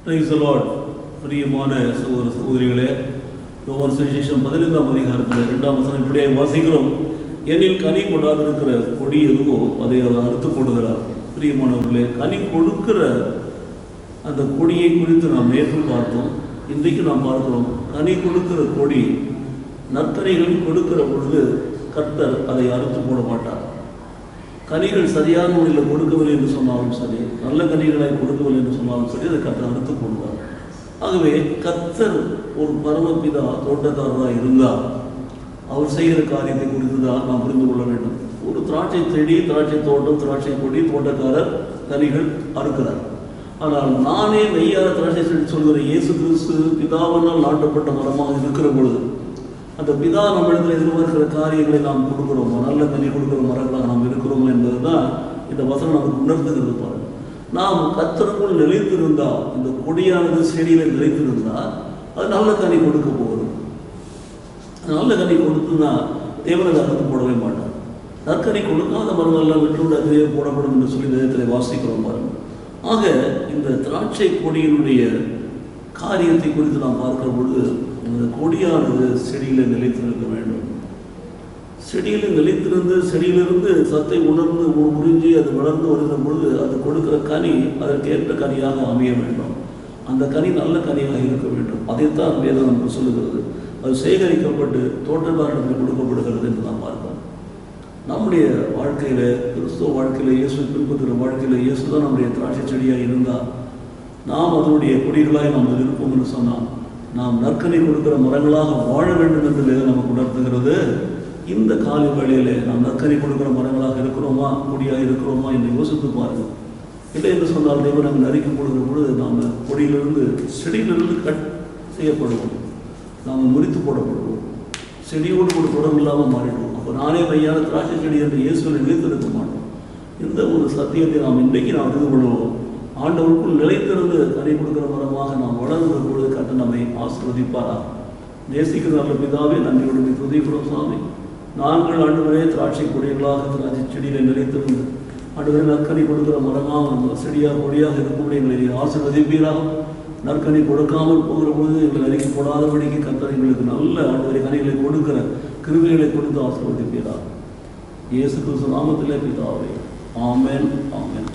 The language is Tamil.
Praise the Lord. பிரியமான சகோதர சகோதரிகளே, யோவான் சுவிசேஷம் 15ஆம் அதிகாரத்தில் 2ஆம் வசனம் இப்படியே வாசிக்கிறோம். என்னில் கனி கொடாதிருக்கிற கொடி எதுவோ அதை அறுத்து போடுகிறார். பிரியமானவர்களே, கனி கொடுக்கிற அந்த கொடியை குறித்து நாம் நேற்று பார்த்தோம். இன்றைக்கு நாம் பார்க்கிறோம், கனி கொடுக்கிற கொடி நற்கனிகள் கொடுக்கிற பொழுது கர்த்தர் அதை அறுத்து போட மாட்டார். கனிகள் சரியான முறையில் கொடுக்கவில்லை என்று சொன்னாலும் சரி, நல்ல கனிகளை கொடுக்கவில்லை என்று சொன்னாலும் சரி, அதை கர்த்தர் அறுத்து போடுவார். ஆகவே கர்த்தர் ஒரு பரமபிதா தோட்டக்காரராக இருந்தால் அவர் செய்கிற காரியத்தை குறித்து தான் நாம் புரிந்து கொள்ள வேண்டும். ஒரு திராட்சை செடி, திராட்சை தோட்டம், திராட்சை கொடி, தோட்டக்காரர் கனிகள் அறுக்கிறார். ஆனால் நானே மெய்யான திராட்சை செடி சொல்கிற இயேசு கிறிஸ்து பிதாவினால் நாட்டப்பட்ட மரமாக இருக்கிற பொழுது அந்த பிதா நம்மிடத்தில் எதிர்பார்க்கிற காரியங்களை நாம் கொடுக்கிறோமோ, நல்ல கனி கொடுக்கிற மரங்களாக நாம் இருக்கிறோமோ என்பது தான் இந்த வசனம் நமக்கு உணர்த்துகிறது. பாருங்கள், நாம் கர்த்தருக்குள் நிலைத்திருந்தால், இந்த கொடியானது செடியில நிலைத்திருந்தால் அது நல்ல கனி கொடுக்க போகிறது. நல்ல கனி கொடுத்துன்னா தேவனை அறுத்து போடவே மாட்டார். நற்கனி கொடுக்காத மரங்கள்லாம் விட்டு அதுவே போடப்படும் என்று சொல்லி வேதத்தில் வாசிக்கிறோம். பாருங்கள், ஆக இந்த திராட்சை கொடியினுடைய காரியத்தை குறித்து நாம் பார்க்கிற பொழுது இந்த கொடியானது செடியில் நிலைத்திருக்க வேண்டும். செடியில் நிலைத்திருந்து செடியிலிருந்து சத்தை உணர்ந்து உறிஞ்சி அது வளர்ந்து வருகிற பொழுது அது கொடுக்கிற கனி அதற்கேற்ற கனியாக அமைய வேண்டும். அந்த கனி நல்ல கனியாக இருக்க வேண்டும். அதைத்தான் வேதம் நமக்கு சொல்லுகிறது. அது சேகரிக்கப்பட்டு தோட்டக்காரனுக்கு கொடுக்கப்படுகிறது என்று நாம் பார்க்கிறோம். நம்முடைய வாழ்க்கையில், கிறிஸ்துவ வாழ்க்கையில், இயேசு பின்பற்றுகிற வாழ்க்கையில் இயேசு தான் நம்முடைய திராட்சை செடியாக இருந்தால் நாம் அதனுடைய கொடிகளாய் நாம் இருப்போம் என்று சொன்னால் நாம் நற்கனி கொடுக்கிற மரங்களாக வாழ வேண்டும் என்று வேதம் நமக்கு உணர்த்துகிறது. இந்த காலை வேளையிலே நாம் நற்கனி கொடுக்கிற மரங்களாக இருக்கிறோமா, கொடியாக இருக்கிறோமா என்று யோசித்து பாருங்கள். இல்லை என்று சொன்னால் தேவன் நாங்கள் நறுக்கி கொடுக்கிற பொழுது நாம் கொடியிலிருந்து செடியிலிருந்து கட் செய்யப்படுவோம், நாம் முறித்து போடப்படுவோம், செடியோடு கூட தொடர்பு இல்லாமல் மாறிடுவோம். அப்போ நானே மையான திராட்சை செடி என்று இயேசுவை நிலைத்திருக்க மாட்டோம். இந்த ஒரு சத்தியத்தை நாம் இன்றைக்கு நாம் அறிந்து கொள்வோம். ஆண்டவருக்குள் நிலைத்திருந்து கனி கொடுக்கிற மரமாக நாம் வளர்கிற பொழுது கர்த்தர் நம்மை ஆசீர்வதிப்பாரா. நேசிக்கிற நல்ல பிதாவே, நன்றியோடு துதிக்கிறோம் சாமி. நாங்கள் ஆண்டவரே திராட்சை கொடிகளாக திராட்சை செடியில் நிலைத்திருந்து ஆண்டவரே நற்கனி கொடுக்கிற மரமாக நம்ம செடியாக கொடியாக இருக்கும்படி எங்களை ஆசீர்வதிப்பீராக. நற்கனி கொடுக்காமல் போகிற பொழுது எங்களை நறுக்கி போடாதபடிக்கு கர்த்தர் எங்களுக்கு நல்ல ஆண்டவரை கனிகளை கொடுக்கிற கிருபைகளை கொடுத்து ஆசீர்வதிப்பீராக. இயேசு கிறிஸ்து நாமத்திலே பிதாவே, ஆமென், ஆமென்.